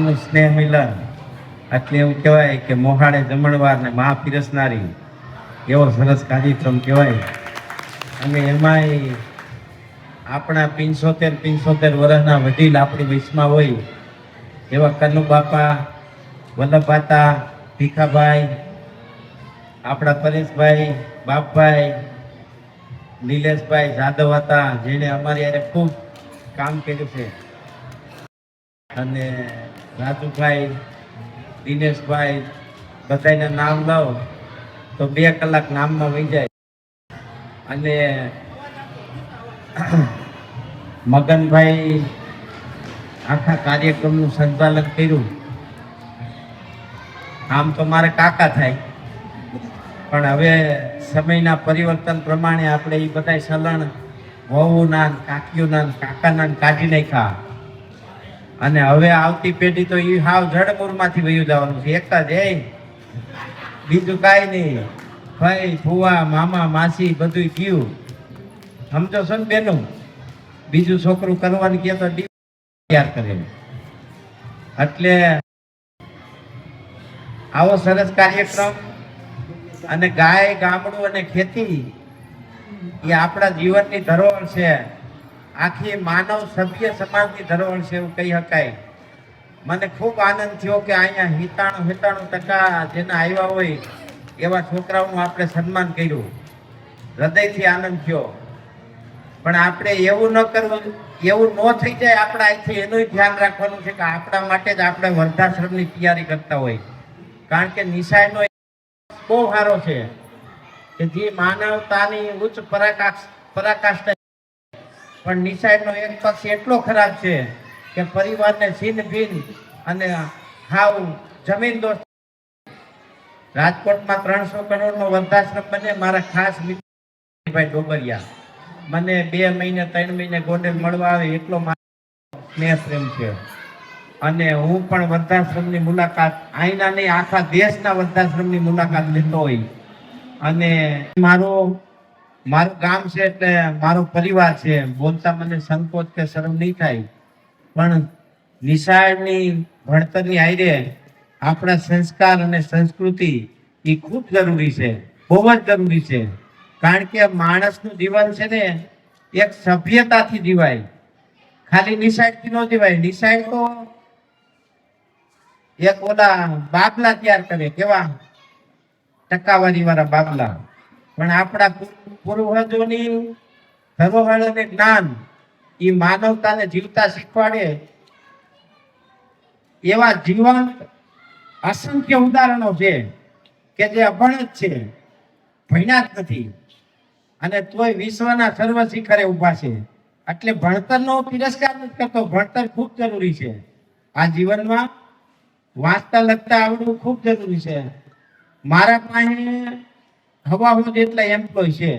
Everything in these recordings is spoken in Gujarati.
ગામનું સ્નેહ મિલન એટલે એવું કહેવાય કે મોહાળે જમણવાર ને મા પીરસનારી એવો સરસ કાર્યક્રમ કહેવાય. અને એમાંય આપણા 75 વર્ષના વડીલ આપણી વયસમાં હોય એવા કનુ બાપા, વલ્લભભાતા, ભીખાભાઈ, આપણા પરેશભાઈ, બાપભાઈ, નિલેશભાઈ જાદવ હતા, જેણે અમારી યારે ખૂબ કામ કર્યું છે. અને રાજુભાઈ, દિનેશભાઈ, બધાના નામ લો તો 2 કલાક નામમાં વહી જાય. અને મગનભાઈ આખા કાર્યક્રમનું સંચાલન કર્યું. આમ તો મારે કાકા થાય, પણ હવે સમયના પરિવર્તન પ્રમાણે આપણે એ બધા સલણ વહુના, કાકીઓના, કાકાના કાઢી નાખ્યા. અને હવે આવતી પેઢી તો એ હાવ જડમૂળમાંથી વયું જવાનું છે. એક જ બીજું કાંઈ નહીં. ભાઈ, ફુવા, મામા, માસી બધું ગયું. સમજો છો ને બેનું? બીજું છોકરું કરવાનું કે તો તૈયાર કરે. એટલે આવો સરસ કાર્યક્રમ અને ગાય, ગામડું અને ખેતી એ આપણા જીવનની ધરોહર છે. આખી માનવ સભ્ય સમાજની ધરોહર છે એવું કહી શકાય. મને ખૂબ આનંદ થયો કે અહીંયા 97% જેના આવ્યા હોય એવા છોકરાઓનું આપણે સન્માન કર્યું. હૃદયથી આનંદ થયો. પણ આપણે એવું ન કરવું, એવું ન થઈ જાય આપણા અહીંથી, એનું ધ્યાન રાખવાનું છે કે આપણા માટે જ આપણે વૃદ્ધાશ્રમની તૈયારી કરતા હોય. કારણ કે નિશાળનો બહુ સારો છે કે જે માનવતાની ઉચ્ચ પરાકાષ્ઠા, પણ નિશાળનો એક પક્ષ એટલો ખરાબ છે કે પરિવારને છીન ભીન અને હાવ જમીન દોસ્ત. રાજકોટમાં 300 કરોડનો વૃદ્ધાશ્રમ બને. મારા ખાસ મિત્ર ભાઈ ડોબરિયા મને 2 મહિને 3 મહિને ગોંડલ મળવા આવે એટલો સ્નેહ પ્રેમ છે. અને હું પણ વૃદ્ધાશ્રમની મુલાકાત, અહીંના નહીં આખા દેશના વૃદ્ધાશ્રમની મુલાકાત લેતો હોય. અને મારું ગામ છે એટલે મારો પરિવાર છે. બોલતા મને સંકોચ કે શરમ નહીં થાય, પણ નિશાળની ભણતરની આયરે આપણા સંસ્કાર અને સંસ્કૃતિ એ ખૂબ જરૂરી છે, બહુ જ જરૂરી છે. કારણ કે માણસનું જીવન છે ને એક સભ્યતાથી જીવાય, ખાલી નિશાળથી ન જીવાય. નિશાળ તો એક ઓલા બાબલા તૈયાર કરે, કેવા ટકાવારી વાળા બાબલા. પણ આપણા પૂર્વજોની ધરોહર અને જ્ઞાન એ માનવતાને જીવતા શીખવાડે એવા જીવન અસંખ્ય ઉદાહરણો છે કે જે અભણ જ છે, ભણ્યા જ નથી, અને તોય વિશ્વના સર્વ શિખરે ઉભા છે. એટલે ભણતરનો તિરસ્કાર નથી કરતો. ભણતર ખૂબ જરૂરી છે આ જીવનમાં. વાંચતા લખતા આવડવું ખૂબ જરૂરી છે. મારા પાસે હવા જેટલા એમ્પ્લોય છે.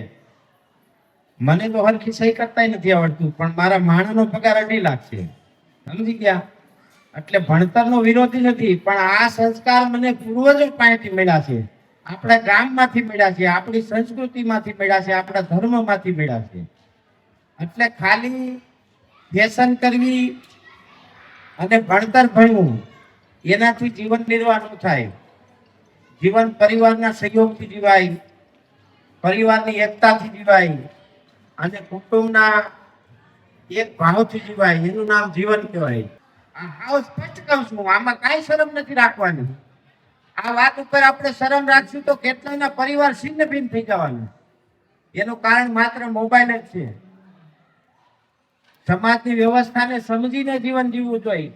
મને તો હરખી સહી કરતા નથી આવડતું, પણ મારા માણસનો પગાર 2.5 લાખ છે. સમજી ગયા? એટલે ભણતરનો વિરોધી નથી, પણ આ સંસ્કાર મને પૂર્વજો પાસેથી મળ્યા છે, આપણા ગામમાંથી મળ્યા છે, આપણી સંસ્કૃતિમાંથી મળ્યા છે, આપણા ધર્મમાંથી મળ્યા છે. એટલે ખાલી ફેશન કરવી અને ભણતર ભણવું એનાથી જીવન નિર્વાહ ન થાય. જીવન પરિવારના સહયોગથી જીવાય, પરિવારની એકતાથી જીવાય અને કુટુંબના એક ભાવથી જીવાય. એનું નામ જીવન કહેવાય. હાવ સ્પષ્ટ કહું છું, આમાં કાંઈ શરમ નથી રાખવાની. આ વાત ઉપર આપણે શરમ રાખશું તો કેટલાના પરિવાર છિન્ન ભિન્ન થઈ જવાના. એનું કારણ માત્ર મોબાઈલ જ છે. સમાજની વ્યવસ્થાને સમજીને જીવન જીવવું જોઈએ.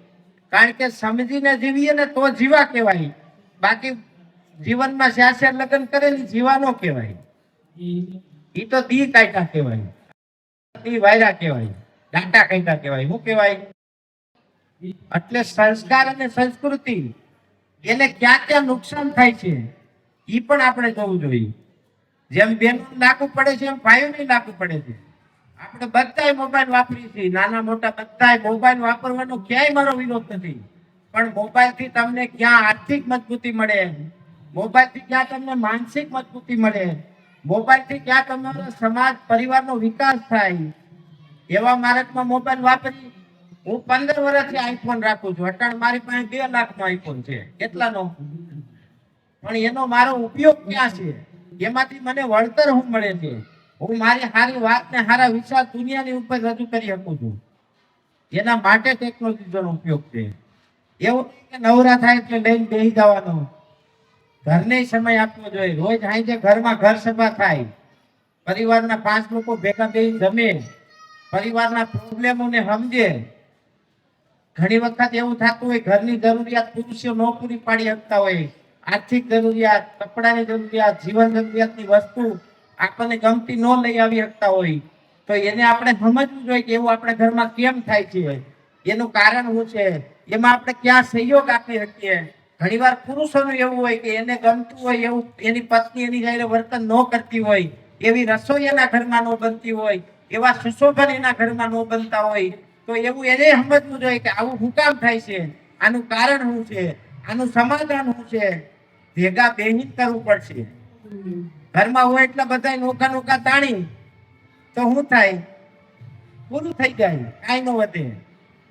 કારણ કે સમજીને જીવીએ ને તો જીવા કહેવાય. બાકી જીવનમાં સ્યાસે લગ્ન કરેલી જીવા નો કહેવાય. ઈ તો દી કાઢ્યા કહેવાય, દી વાયરા કહેવાય, ડાટા કાઢ્યા કહેવાય. શું કહેવાય? એટલે સંસ્કાર અને સંસ્કૃતિ એને ક્યાં ક્યાં નુકસાન થાય છે ઈ પણ આપણે જોવું જોઈએ. જેમ બેન લાગુ પડે છે એમ ભાઈઓને લાગુ પડે છે. આપણે બધાય મોબાઈલ વાપરીએ છીએ, નાના મોટા બધાય મોબાઈલ વાપરવાનો ક્યાંય મારો વિરોધ નથી. પણ મોબાઈલ થી તમને ક્યાં આર્થિક મજબૂતી મળે, મોબાઈલ થી ક્યાં તમને માનસિક મજબૂતી મળે, મોબાઈલ થી ક્યાં તમારો સમાજ પરિવારનો વિકાસ થાય, એવા માર્ગમાં મોબાઈલ વાપરી હું 15 વર્ષથી આઈફોન રાખું છું. અટાણ મારી પાસે 2 લાખનો આઈફોન છે. કેટલાનો? પણ એનો મારો ઉપયોગ ક્યાં છે? એમાંથી મને વળતર શું મળે છે? હું મારી સારી વાત ને સારા વિચાર દુનિયાની ઉપર રજૂ કરી શકું છું. એના માટે ટેકનોલોજીનો ઉપયોગ છે. એવું નહીં કે નવરા થાય એટલે લઈને બેસી જવાનો. ઘરને સમય આપવો જોઈએ. રોજ સાંજે ઘરમાં ઘર સભા થાય, પરિવારના 5 લોકો ભેગા બેસી જમે, પરિવારના પ્રોબ્લેમોને સમજે. ઘણી વખત એવું થતું હોય ઘરની જરૂરિયાત પુરુષો ન પૂરી પાડી શકતા હોય, આર્થિક જરૂરિયાત, કપડાની જરૂરિયાત, જીવન જરૂરિયાતની વસ્તુ આપણને ગમતી ન લઈ આવી શકતા હોય, તો એને આપણે સમજવું જોઈએ કે એવું આપણે ઘરમાં કેમ થાય છે, એનું કારણ શું છે, એમાં આપણે ક્યાં સહયોગ આપી શકીએ. ઘણીવાર પુરુષોનું એવું હોય કે એને ગમતું હોય એવું એની પત્ની એની જયારે વર્તન ન કરતી હોય, એવી રસોઈ એના ઘરમાં ન બનતી હોય, એવા સુશોભન એના ઘરમાં ન બનતા હોય, તો એવું એને સમજવું જોઈએ કે આવું શું કામ થાય છે, આનું કારણ શું છે, આનું સમાધાન શું છે. ભેગા બેહીને કરવું પડશે. ઘરમાં હોય એટલે બધા નોખા નોખા તાણી તો શું થાય? પૂરું થઈ જાય, કાંઈ ન વધે.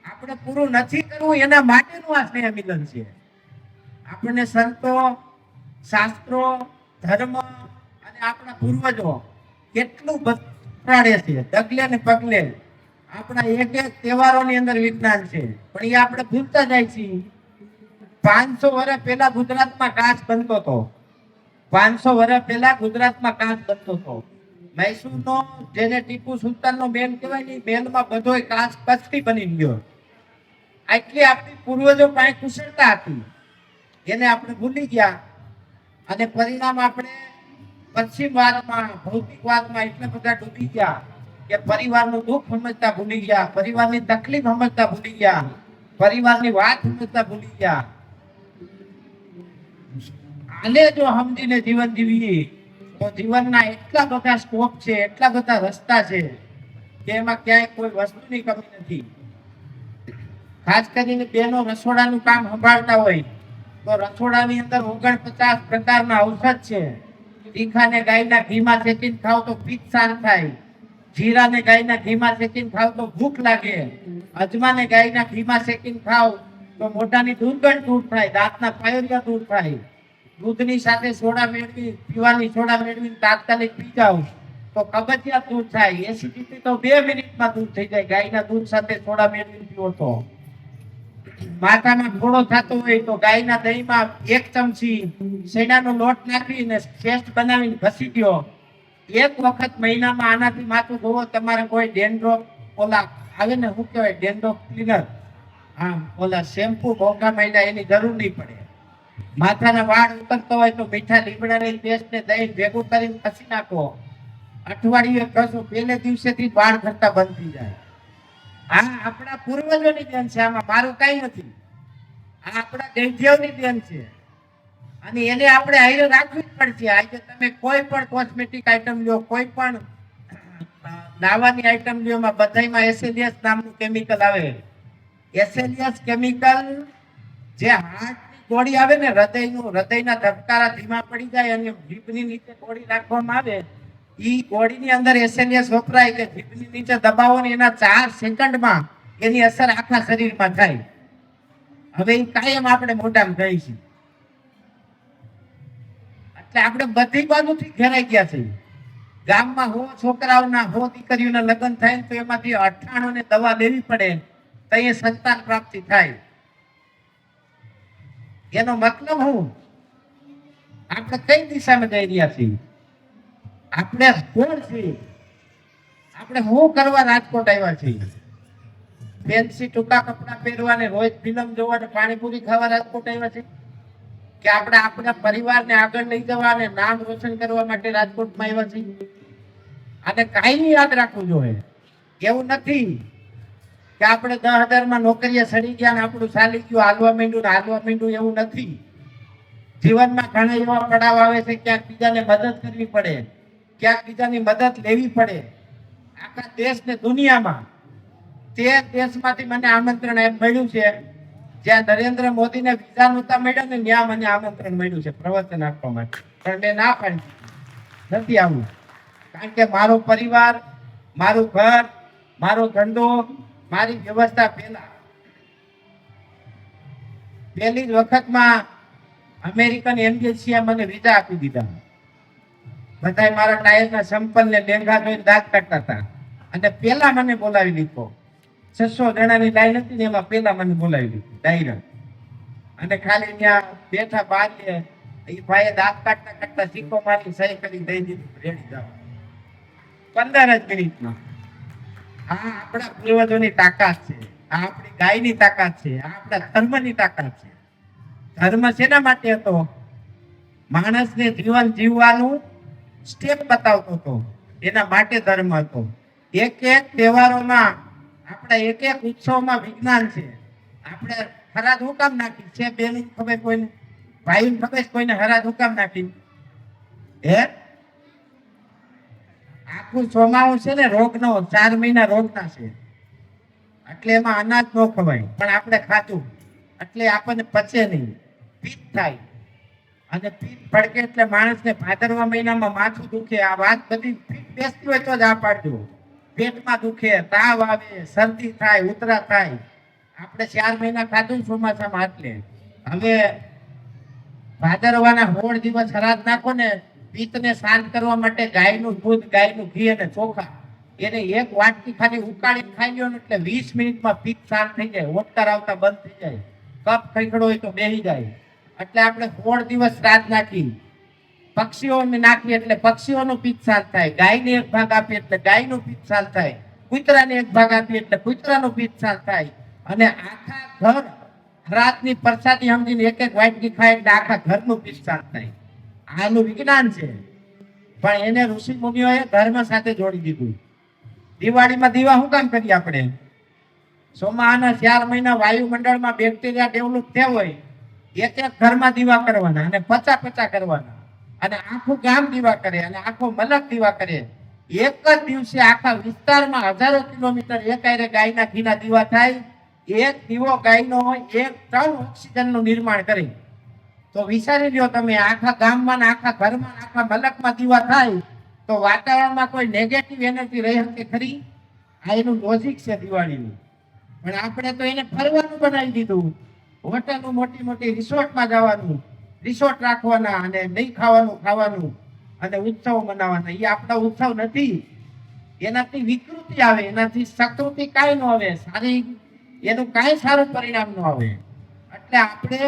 આપણે પૂરું નથી કરવું એના માટેનું આ સ્નેહ મિલન છે. આપણને સંતો, શાસ્ત્રો, ધર્મ અને આપણા પૂર્વજો કેટલું બતાડે છે. ડગલે ને પગલે આપણા એક એક તહેવારોની અંદર વિજ્ઞાન છે, પણ એ આપણે ભૂલતા જાય છીએ. 500 વર્ષ પહેલા ગુજરાતમાં કાચ બનતો હતો. 500 વર્ષ પહેલા ગુજરાતમાં કાચ બનતો હતો. મૈસૂરનો જેને ટીપુ સુલતાનનો મહેલ કહેવાય ને, મહેલમાં બધોય કાચ કચ્છથી બની ગયો. આટલી આપણી પૂર્વજો પાસે કુશળતા હતી, એને આપણે ભૂલી ગયા. અને પરિણામ આપણે પશ્ચિમવાદમાં, ભૌતિકવાદમાં એટલા બધા ડૂબી ગયા કે પરિવારનું દુઃખ સમજતા ભૂલી ગયા, પરિવારની તકલીફ સમજતા ભૂલી ગયા, પરિવારની વાત સમજતા ભૂલી ગયા. આને જો સમજીને જીવન જીવીએ તો જીવનના એટલા બધા સ્કોપ છે, એટલા બધા રસ્તા છે કે એમાં ક્યાંય કોઈ વસ્તુની કમી નથી. ખાસ કરીને બેનો રસોડાનું કામ સંભાળતા હોય તો રસોડાની અંદર 49 પ્રકારના ઔષધ છે. તીખાને ગાયના ઘીમાં શેકીને ખાવ તો પિત્ત શાંત થાય, જીરાને ગાયના ઘીમાં શેકીને ખાવ તો ભૂખ લાગે, અજમાને ગાયના ઘીમાં શેકીને ખાવ તો મોઢાની દુર્ગંધ દૂર થાય, દાંતના પાયોરિયા દૂર થાય. દૂધની સાથે સોડા મેળવી, પીવાની સોડા મેળવીને તાત્કાલિક પી જાવ તો કબજિયાત દૂર થાય. એસિડિટી તો 2 મિનિટમાં દૂર થઈ જાય ગાયના દૂધ સાથે સોડા મેળવીને પીવો તો. માથામાં ફોડો થતો હોય તો ગાયના દહીંમાં 1 ચમચી શેણાનો લોટ નાખીને પેસ્ટ બનાવીને ઘસી દો. એક વખત મહિનામાં આનાથી માથું ધોવો, તમારે કોઈ ડેન્ડ્રફ ઓલા આવે ને શું કહેવાય ડેન્ડ્રફ ક્લીનર, હા ઓલા શેમ્પુ ભોગા મહિના એની જરૂર નહીં પડે. માથાના વાળ ઉતરતો હોય તો મીઠા લીમડાની પેસ્ટ ને દહીં ભેગું કરીને ઘસી નાખો. અઠવાડિયે ઘસો, પહેલે દિવસેથી વાળ ઘટતા બંધ થઈ જાય. આ આપણા પૂર્વજોની દેન છે, આમાં મારું કઈ નથી. આ આપણા દેવદેવની દેન છે અને એને આપણે હાઈરે રાખવી જ પડશે. આજે તમે કોઈ પણ કોસ્મેટિક આઈટમ લ્યો, કોઈ પણ નાવાની આઈટમ લ્યો, માં બધાયમાં એસેલિયસ નામનું કેમિકલ આવે. એસેલિયસ કેમિકલ જે હાર્ટની ગોળી આવે ને, હૃદયના ધબકારા ધીમા પડી જાય અને જીભની નીચે ગોળી રાખવામાં આવે, ઈ ગોળીની અંદર એસેલિયસ વપરાય કે જીભની નીચે દબાવો ને એના 4 સેકન્ડમાં એની અસર આખા શરીરમાં થાય. હવે ઈ કાયમ આપણે મોઢામાં જાય છે. એટલે આપણે બધી બાજુથી ઘેરાઈ ગયા છે. ગામમાં 100 છોકરાઓના 100 દીકરીઓના લગ્ન થાય તો એમાંથી 98 ને દવા લેવી પડે તો એ સંતાન પ્રાપ્તિ થાય. એનો મતલબ શું? આપણે કઈ દિશામાં જઈ રહ્યા છીએ? આપણે કોણ છીએ? આપણે શું કરવા રાજકોટ આવ્યા છીએ? ફેન્સી ટૂંકા કપડા પહેરવા ને રોજ ફિલ્મ જોવા ને પાણીપુરી ખાવા રાજકોટ આવ્યા છીએ? કે આપણે આપણા પરિવારને આગળ લઈ જવા અને નામ રોશન કરવા માટે રાજકોટમાં આવ્યા છીએ? આને કાયમી યાદ રાખવું જોઈએ. એવું નથી કે આપણે 10,000 માં નોકરીએ સડી ગયા ને આપણું ચાલી ગયું, હાલવા માંડ્યું, એવું નથી. જીવનમાં ઘણા એવા પડાવ આવે છે, ક્યાંક બીજાને મદદ કરવી પડે, ક્યાંક બીજાની મદદ લેવી પડે. આખા દેશ ને દુનિયામાં 13 દેશમાંથી મને આમંત્રણ એમ મળ્યું છે. જ્યાં નરેન્દ્ર મોદીને વિઝા નહોતા મળ્યા ને ત્યાં મને આમંત્રણ મળ્યું છે પ્રવચન આપવા માટે, પણ મેં ના પાડી, નથી આવું. કારણ કે મારો પરિવાર, મારું ઘર, મારો ધંધો, મારી વ્યવસ્થા પહેલા પહેલી જ વખતમાં અમેરિકન એમ્બેસીએ મને વિઝા આપી દીધા. બધા મારા ટાયરના સંપલ ને લેંગા જોઈને દાંત કાઢતા હતા. અને પેલા મને બોલાવી લીધો. 600 જણાની લાઈન હતી ને એમાં પેલા મને બોલાવી લીધો ડાયરેક્ટ. અને ખાલી ત્યાં બેઠા બારીએ એ ભાઈએ દાંત કાઢતા કાઢતા સિક્કો મારી સહી કરી દઈ દીધું, રેડી જાવ. 15 જ મિનિટમાં. આ આપણા પૂર્વજોની તાકાત છે, આ આપણી ગાયની તાકાત છે, આ આપણા ધર્મની તાકાત છે. ધર્મ શેના માટે હતો? માણસને જીવન જીવવાનું સ્ટેપ બતાવતો હતો, એના માટે ધર્મ હતો. એક એક તહેવારોમાં, આપણા એક એક ઉત્સવમાં વિજ્ઞાન છે. આપણે હરાજ હું કામ નાખી છે? બેન ખબર કોઈને? ભાઈ ખબર કોઈને? હરાજ હું કામ નાખી? હે, આખું ચોમાવું છે ને રોગનો, 4 મહિના રોગના છે. એટલે એમાં અનાજ ન ખવાય, પણ આપણે ખાતું એટલે આપણને પચે નહીં, પિત્ત થાય. અને પિત્ત ભડકે એટલે માણસને ભાદરવા મહિનામાં માથું દુખે. આ વાત બધી પિત્ત બેસતી હોય તો જ આ પાડજો. પેટમાં દુખે, તાવ આવે, શરદી થાય, ઉધરા થાય. આપણે 4 મહિના ખાધું ચોમાસામાં. એટલે હવે ભાદરવાના 16 દિવસ હરાજ નાખો ને, પિત્તને શાંત કરવા માટે ગાયનું દૂધ, ગાયનું ઘી અને ચોખા, એને એક વાટકી ખાલી ઉકાળીને ખાઈ લ્યો ને એટલે 20 મિનિટમાં પિત્ત શાંત થઈ જાય, ઓટકાર આવતા બંધ થઈ જાય, કફ ખઈખડો હોય તો બેહી જાય. એટલે આપણે 16 દિવસ શ્રાદ્ધ નાખી, પક્ષીઓને નાખીએ એટલે પક્ષીઓનું પિત્ત શાંત થાય, ગાયને એક ભાગ આપીએ એટલે ગાયનું પિત્ત શાંત થાય, કૂતરાને એક ભાગ આપીએ એટલે કૂતરાનું પિત્ત શાંત થાય. અને આખા ઘર રાતની પ્રસાદી સમજીને એક એક વાટકી ખાય એટલે આખા ઘરનું પિત્ત શાંત થાય. આનું વિજ્ઞાન છે, પણ એને ઋષિ મુનિઓએ ધર્મ સાથે જોડી દીધું. દિવાળીમાં દીવા શું કામ કરીએ આપણે? ચોમાસાના 4 મહિના વાયુમંડળમાં બેક્ટેરિયા ડેવલપ થયા હોય, એક એક ઘરમાં દીવા કરવાના અને 50 કરવાના, અને આખું ગામ દીવા કરે અને આખો મલક દીવા કરે. એક જ દિવસે આખા વિસ્તારમાં 1000 કિલોમીટર એકાયરે ગાયના ઘીના દીવા થાય. એક દીવો ગાયનો 1 ટન ઓક્સિજનનું નિર્માણ કરે. તો વિચારી લ્યો તમે, આખા ગામમાં ને આખા ઘરમાં ને આખા મલકમાં દીવા થાય તો વાતાવરણમાં કોઈ નેગેટિવ એનર્જી રહી શકે ખરી? આ એનું લોજિક છે દિવાળીનું. પણ આપણે તો એને ફરવાનું બનાવી દીધું. હોટલનું મોટી મોટી રિસોર્ટમાં જવાનું, રિસોર્ટ રાખવાના અને નહીં ખાવાનું ખાવાનું અને ઉત્સવ મનાવવાના. એ આપણા ઉત્સવ નથી. એનાથી વિકૃતિ આવે, એનાથી સકૃતિ કાંઈ ન આવે, સારી એનું કાંઈ સારું પરિણામ ન આવે. એટલે આપણે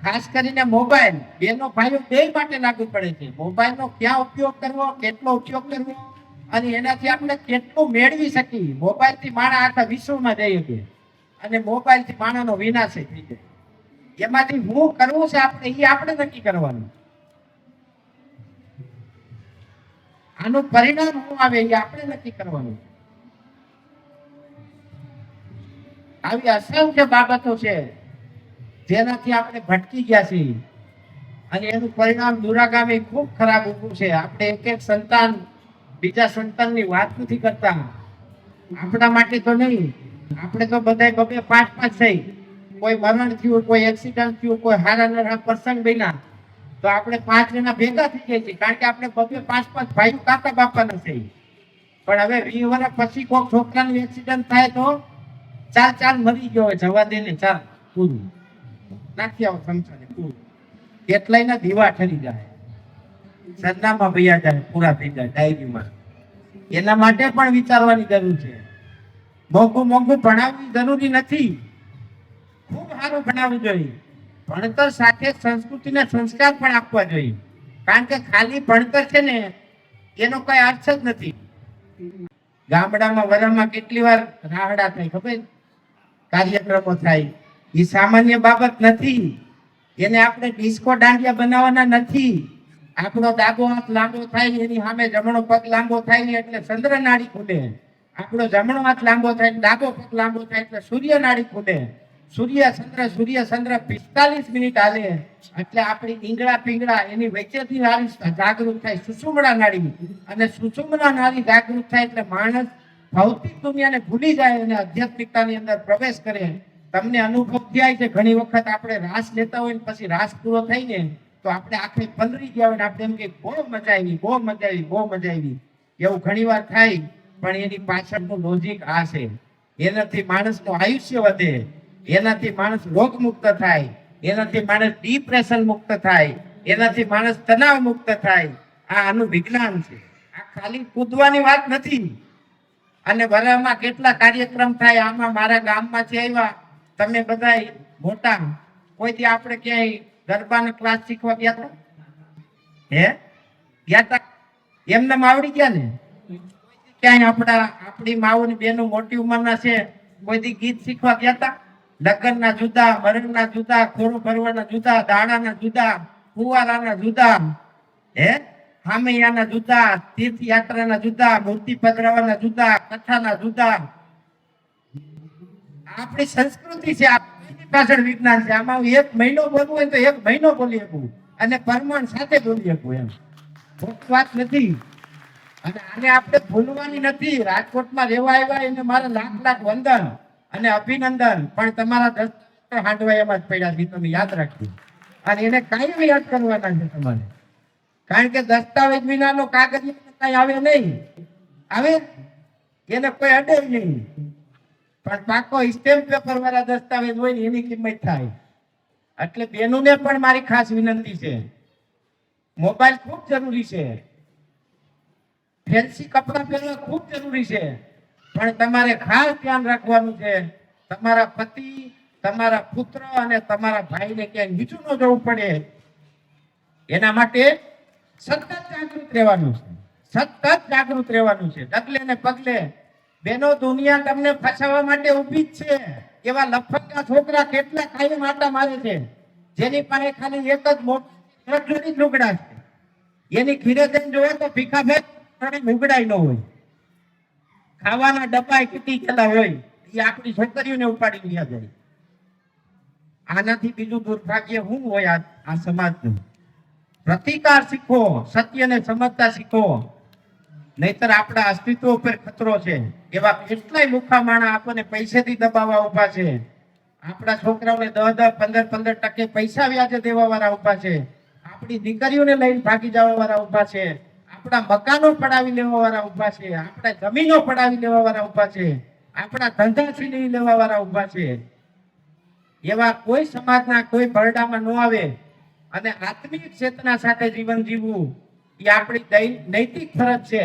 ખાસ કરીને મોબાઈલ, બેનો ભાઈઓ બે માટે લાગુ પડે છે. મોબાઈલનો ક્યાં ઉપયોગ કરવો, કેટલો ઉપયોગ કરવો અને એનાથી આપણે કેટલું મેળવી શકીએ. મોબાઈલથી માણસ આખા વિશ્વમાં જઈ શકે અને મોબાઈલથી માણસનો વિનાશ થઈ જાય. એમાંથી હું કરવું છે આપણે, એ આપણે નક્કી કરવાનું. આનું પરિણામ શું આવે એ આપણે નક્કી કરવાનું. આવી અસંખ્ય બાબતો છે જેનાથી આપણે ભટકી ગયા છીએ અને એનું પરિણામ દુરાગામી ખૂબ ખરાબ ઊભું છે. આપણે એક એક સંતાન બીજા સંતાનની વાત નથી કરતા. આપણા માટે તો નહીં, આપણે તો બધા 2-5 થઈ. કોઈ મરણ થયું, કોઈ એક્સિડન્ટ થયું, કોઈ હારા નરા પ્રસંગ બન્યા તો આપણે 5 જણા ભેગા થઈ જાય છે, કારણ કે આપણે 2-5 ભાઈઓ કાકા બાપાના થઈ. પણ હવે 20 વર્ષ પછી કોઈ છોકરાનું એક્સિડન્ટ થાય તો ચાલ મરી ગયો હોય, જવા દે ને, ચાલ પૂરું નાખી આવો સંસારે પૂરું. કેટલાયના દીવા ઠરી જાય, સરનામા ભૈયા જાય, પૂરા થઈ જાય ડાયરીમાં. એના માટે પણ વિચારવાની જરૂર છે. મોંઘું ભણાવવી જરૂરી નથી, ખૂબ સારું ભણાવવું જોઈએ. ભણતર સાથે સંસ્કૃતિને સંસ્કાર પણ આપવા જોઈએ, કારણ કે ખાલી ભણતર છે ને એનો કઈ અર્થ જ નથી. ગામડામાં વરામાં કેટલી વાર રાહડા થાય ખબર? કાર્યક્રમો થાય, એ સામાન્ય બાબત નથી. એને આપણે ડિસ્કો દાંડિયા બનાવવાના નથી. આપણો ડાબો હાથ લાંબો થાય એની સામે જમણો પગ લાંબો થાય ને એટલે ચંદ્ર નાડી ખુલે. આપણો જમણો હાથ લાંબો થાય, ડાબો પગ લાંબો થાય એટલે સૂર્ય નાડી ખુલે. સૂર્ય ચંદ્ર 45 મિનિટ હાલે એટલે આપણી ઈંગળા પિંગળા એની વચ્ચેથી જાગૃત થાય સુષુમ્ના નાડી, અને સુષુમ્ના નાડી જાગૃત થાય એટલે માણસ ભૌતિક દુનિયાને ભૂલી જાય અને આધ્યાત્મિકતાની અંદર પ્રવેશ કરે. તમને અનુભવ થાય છે ઘણી વખત આપણે રાસ લેતા હોય ને પછી રાસ પૂરો થઈને તો આપણે આખરે પલરી ગયા હોય ને આપણે એમ કે બહુ મજા આવી. એવું ઘણી વાર થાય, પણ એની પાછળનું લોજિક આ છે. એનાથી માણસનું આયુષ્ય વધે, એનાથી માણસ રોગ મુક્ત થાય, એનાથી માણસ ડિપ્રેશન મુક્ત થાય, એનાથી માણસ તણાવ મુક્ત થાય. આનું વિજ્ઞાન છે. આ ખાલી કૂદવાની વાત નથી. અને વરામાં કેટલા કાર્યક્રમ થાય. આમાં મારા ગામમાંથી આવ્યા તમે બધા મોટા, કોઈથી આપણે ક્યાંય ગરબાનો ક્લાસ શીખવા ગયા હતા? હે ગયા હતા? એમને આવડી ગયા ને? ક્યાંય આપણી માઓની બહેનો મોટી ઉંમરના છે, કોઈથી ગીત શીખવા ગયા હતા? લગ્નના જુદા, મરણના જુદા, ખોરું ભરવાના જુદા, દાડાના જુદા, ફુવારાના જુદા, હે હામૈયાના જુદા, તીર્થયાત્રાના જુદા, મૂર્તિ પધરાવાના જુદા, કથાના જુદા. આપણી સંસ્કૃતિ છે. આપણી પાછળ વિજ્ઞાન છે. આમાં એક મહિનો બોલવું હોય તો એક મહિનો બોલી શકું અને પરમાણ સાથે બોલી શકું. એમ ખોટી વાત નથી. અને આને આપણે ભૂલવાની નથી. રાજકોટમાં રહેવા આવ્યા એને મારા લાખ લાખ વંદન અને અભિનંદન. પણ તમારા દસ્તાવેજ હાંડવા એમાં જ પડ્યા છે, તમે યાદ રાખજો. અને એને કાયમ યાદ કરવાના છે તમારે. કારણ કે દસ્તાવેજ વિનાનો કાગળ કઈ આવે નહીં. આવે એને કોઈ અડે નહીં. પણ પાકો સ્ટેમ્પ પેપર વાળા દસ્તાવેજ હોય ને એની કિંમત થાય. એટલે બેનોને પણ મારી ખાસ વિનંતી છે, મોબાઈલ ખૂબ જરૂરી છે, ફેન્સી કપડા પહેરવા ખૂબ જરૂરી છે, પણ તમારે ખાસ ધ્યાન રાખવાનું છે તમારા પતિ, તમારા પુત્ર અને તમારા ભાઈને ક્યાંય નીચું ન જવું પડે. એના માટે સતત જાગૃત રહેવાનું છે. સતત જાગૃત રહેવાનું છે. ડગલે ને પગલે. બેનો, દુનિયા તમને ફસાવવા માટે ઊભી જ છે. એવા લફંગા છોકરા કેટલા કાયમ આટા મારે છે, જેની પાસે ખાલી એક જ મોટી લુગડા છે. એની ઘીરે જઈને જોવે તો ભીખાભાઈ લુગડાય ન હોય, ખાવાના ડબ્બા કેટલી ગયેલા હોય. એ આપણી છોકરીઓને ઉપાડી લઈ જાય. આનાથી બીજું દુર્ભાગ્ય શું હોય? આ સમાજનું પ્રતિકાર શીખો, સત્યને સમજતા શીખો, નહીતર આપણા અસ્તિત્વ ઉપર ખતરો છે. એવા કેટલાય મુખા માણા આપણને પૈસેથી દબાવવા ઉભા છે. આપણા છોકરાઓને 10-15% પૈસા વ્યાજે દેવા વાળા ઉભા છે. આપણી દીકરીઓને લઈને ભાગી જવા વાળા ઉભા છે. આપણા મકાનો પડાવી લેવા વાળા ઉભા છે. આપણા જમીનો પડાવી લેવા વાળા ઉભા છે. આપણા ધંધા છીનવી લેવા વાળા ઉભા છે. એવા કોઈ સમાજના કોઈ ભરડામાં ન આવે અને આત્મિક ચેતના સાથે જીવન જીવવું એ આપણી નૈતિક ફરજ છે.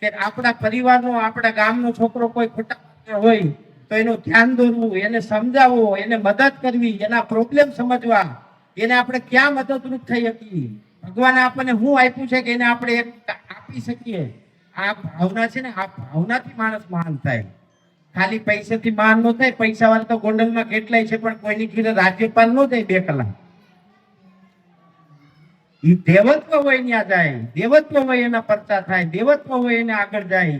કે આપણા પરિવારનો, આપણા ગામનો છોકરો કોઈ ખોટા હોય તો એનું ધ્યાન દોરવું, એને સમજાવવું, એને મદદ કરવી, એના પ્રોબ્લેમ સમજવા, એને આપણે ક્યાં મદદરૂપ થઈ શકીએ. ભગવાને આપણને શું આપ્યું છે કે એને આપણે આપી શકીએ. આ ભાવના છે ને, આ ભાવનાથી માણસ મહાન થાય. ખાલી પૈસાથી મહાન ન થાય. પૈસા વાળા તો ગોંડલમાં કેટલાય છે, પણ કોઈની ઘીરે રાજ્યપાલ ન થાય 2 કલાક. ઈ દેવત્વ હોય ત્યાં જાય, દેવત્વ હોય એના પરચા થાય, દેવત્વ હોય એને આગળ જાય.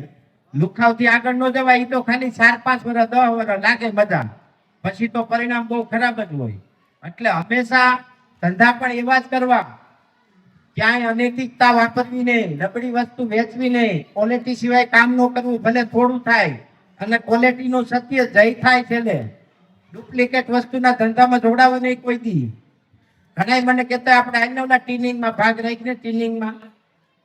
લુખાવથી આગળ ન જવાય. તો ખાલી 4-5 વર્ષ 10 વર્ષ લાગે મજા, પછી તો પરિણામ બહુ ખરાબ જ હોય. એટલે હંમેશા ધંધા પણ એવા જ કરવા, ક્યાંય અનૈતિકતા વાપરવી નહીં, નબળી વસ્તુ વેચવી નહીં, ક્વોલિટી સિવાય કામ ન કરવું. ભલે થોડું થાય અને ક્વોલિટીનું સત્ય જય થાય છે. ડુપ્લિકેટ વસ્તુના ધંધામાં જોડાવું નહીં કોઈ દી. ઘણા મને કહેતા આપણે આઈનોના ટીનિંગમાં ભાગ રાખીને ટીનિંગમાં,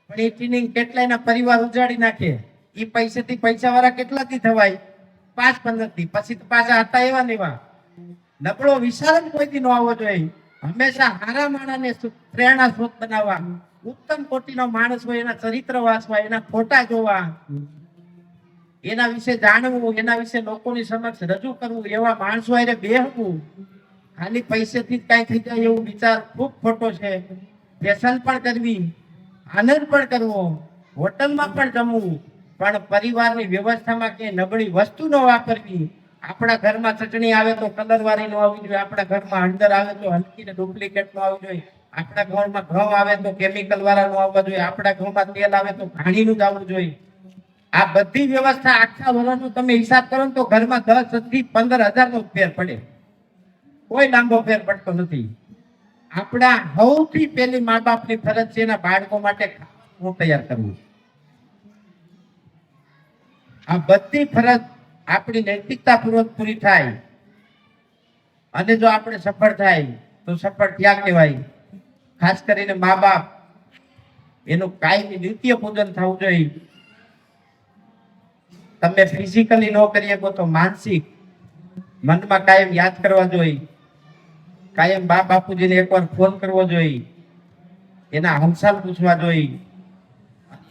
પણ એ ટીનિંગ કેટલાયના પરિવાર ઉજાડી નાખે. એ પૈસેથી પૈસા વાળા કેટલાથી થવાય? 5-15 થી. પછી તો પાછા હતા એવા ને એવા. નબળો વિચાર જ કોઈથી ન આવવો જોઈએ. હંમેશા હારા માણસને પ્રેરણા સ્ત્રોત બનાવવા, ઉત્તમ કોટીનો માણસ હોય એના ચરિત્ર વાંચવા, એના ફોટા જોવા, એના વિશે જાણવું, એના વિશે લોકોની સમક્ષ રજૂ કરવું, એવા માણસો હારે બેહવું. ખાલી પૈસેથી જ કઈ થઈ જાય એવું વિચાર ખૂબ ખોટો છે. વ્યસન પણ કરવી, આનંદ પણ કરવો, હોટલમાં પણ જમવું, પણ પરિવારની વ્યવસ્થામાં ક્યાંય નબળી વસ્તુ ન વાપરવી. આપણા ઘરમાં ચટણી આવે તો કલર વાળી ન આવવી જોઈએ. આપણા ઘરમાં હળદર આવે તો હલકી ને ડુપ્લિકેટ ન આવવી જોઈએ. આપણા ઘરમાં ઘઉં આવે તો કેમિકલ વાળા ન આવવા જોઈએ. આપણા ઘઉંમાં તેલ આવે તો ઘાણીનું જ આવવું જોઈએ. આ બધી વ્યવસ્થા આખા વર્ષનો તમે હિસાબ કરો તો ઘરમાં 10 થી 15 હજારનો ફેર પડે. કોઈ લાંબો ફેર પડતો નથી. આપણા સૌથી પહેલી મા બાપની ફરજ છે એના બાળકો માટે ખાવાનું તૈયાર કરવું. આ બધી ફરજ આપણી નૈતિકતા પૂર્વક પૂરી થાય અને જો આપણે સફળ થાય તો સફળ થયા કહેવાય. ખાસ કરીને મા બાપ એનું કાયમી નિત્ય પૂજન થવું જોઈએ. તમે ફિઝિકલી ન કરી શકો તો માનસિક મનમાં કાયમ યાદ કરવા જોઈએ, કાયમ બા બાપુજીને એકવાર ફોન કરવો જોઈએ, એના હાલચાલ પૂછવા જોઈએ,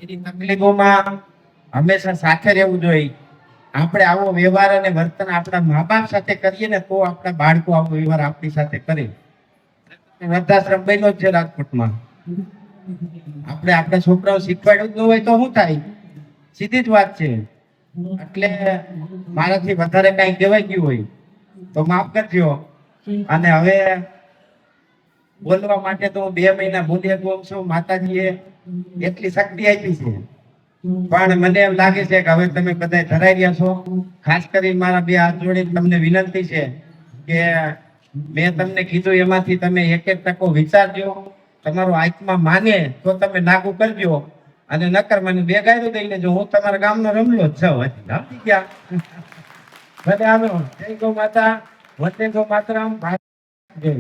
એની તકલીફોમાં હંમેશા સાથે રહેવું જોઈએ. આપણે આવો વ્યવહાર અને વર્તન આપણા મા બાપ સાથે કરીએ ને તો આપણા બાળકો આવો વ્યવહાર આપણી સાથે કરે. વૃદ્ધાશ્રમ બન્યો જ છે રાજકોટમાં. આપણે આપણા છોકરાઓ શીખવાડ્યું જ ન હોય તો શું થાય? સીધી જ વાત છે. એટલે મારાથી વધારે કઈ કહેવાય ગયું હોય તો માફ કરજો. અને હવે બોલવા માટે તો 2 મહિના બોલ્યા ગયો છું. માતાજીએ એટલી શક્તિ આપી છે, પણ મને એમ લાગે છે કે હવે તમે બધા ધરાઈ રહ્યા છો. ખાસ કરીને મારા 2 હાથ જોડીને તમને વિનંતી છે કે મેં તમને કીધું એમાંથી તમે 1-1% વિચારજો. તમારો આત્મા માને તો તમે લાગુ કરજો, અને નકર મને 2 ગાયરો દઈ લેજો. હું તમારા ગામનો રમલો જ છું. સમજી ગયા? ભલે આવો. જય ગૌ માતા, વંદે ગૌ માતરમ. જય